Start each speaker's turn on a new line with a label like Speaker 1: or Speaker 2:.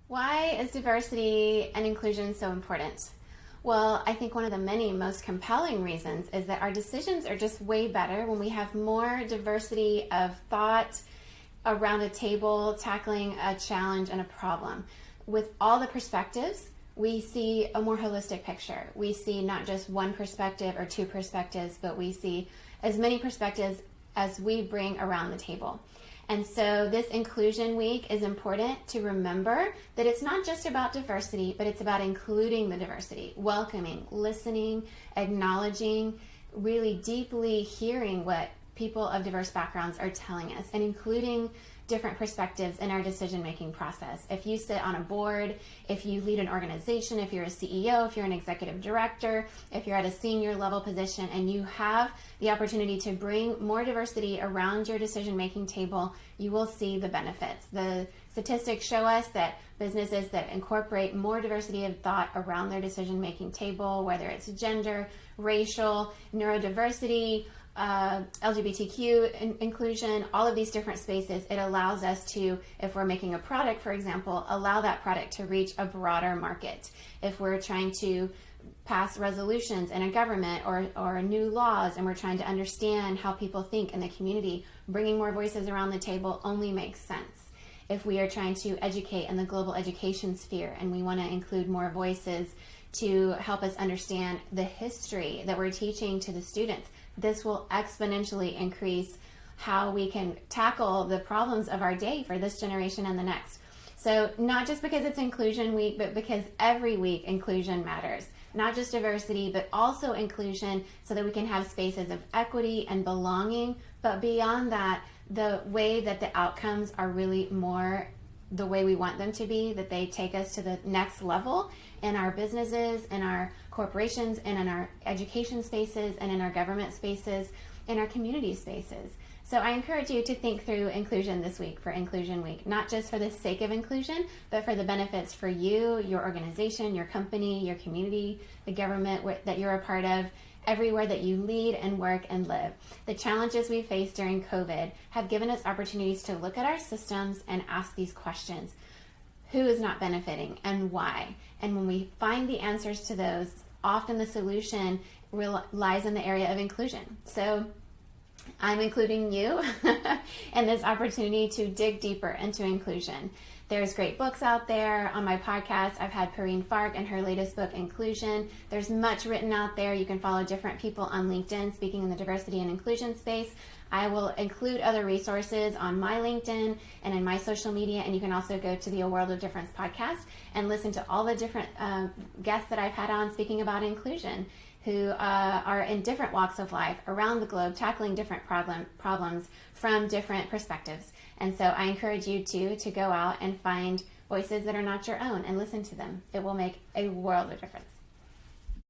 Speaker 1: Why is diversity and inclusion so important? Well, I think one of the many most compelling reasons is that our decisions are just way better when we have more diversity of thought around a table tackling a challenge and a problem. With all the perspectives, we see a more holistic picture. We see not just one perspective or two perspectives, but we see as many perspectives as we bring around the table. And so this Inclusion Week is important to remember that it's not just about diversity, but it's about including the diversity, welcoming, listening, acknowledging, really deeply hearing what people of diverse backgrounds are telling us, and including different perspectives in our decision-making process. If you sit on a board, if you lead an organization, if you're a CEO, if you're an executive director, if you're at a senior level position and you have the opportunity to bring more diversity around your decision-making table, you will see the benefits. The statistics show us that businesses that incorporate more diversity of thought around their decision-making table, whether it's gender, racial, neurodiversity, LGBTQ inclusion, all of these different spaces, it allows us to, if we're making a product, for example, allow that product to reach a broader market. If we're trying to pass resolutions in a government or new laws and we're trying to understand how people think in the community, bringing more voices around the table only makes sense. If we are trying to educate in the global education sphere and we want to include more voices to help us understand the history that we're teaching to the students, this will exponentially increase how we can tackle the problems of our day for this generation and the next. So not just because it's Inclusion Week, but because every week inclusion matters. Not just diversity, but also inclusion so that we can have spaces of equity and belonging. But beyond that, the way that the outcomes are really more the way we want them to be, that they take us to the next level in our businesses, in our corporations, and in our education spaces, and in our government spaces, in our community spaces. So I encourage you to think through inclusion this week for Inclusion Week, not just for the sake of inclusion, but for the benefits for you, your organization, your company, your community, the government that you're a part of, everywhere that you lead and work and live. The challenges we faced during COVID have given us opportunities to look at our systems and ask these questions. Who is not benefiting and why? And when we find the answers to those, often the solution lies in the area of inclusion. So I'm including you in this opportunity to dig deeper into inclusion. There's great books out there. On my podcast, I've had Perrine Fark and her latest book, Inclusion. There's much written out there. You can follow different people on LinkedIn speaking in the diversity and inclusion space. I will include other resources on my LinkedIn and in my social media, and you can also go to the A World of Difference podcast and listen to all the different guests that I've had on speaking about inclusion, who are in different walks of life around the globe, tackling different problems from different perspectives. And so I encourage you to go out and find voices that are not your own and listen to them. It will make a world of difference.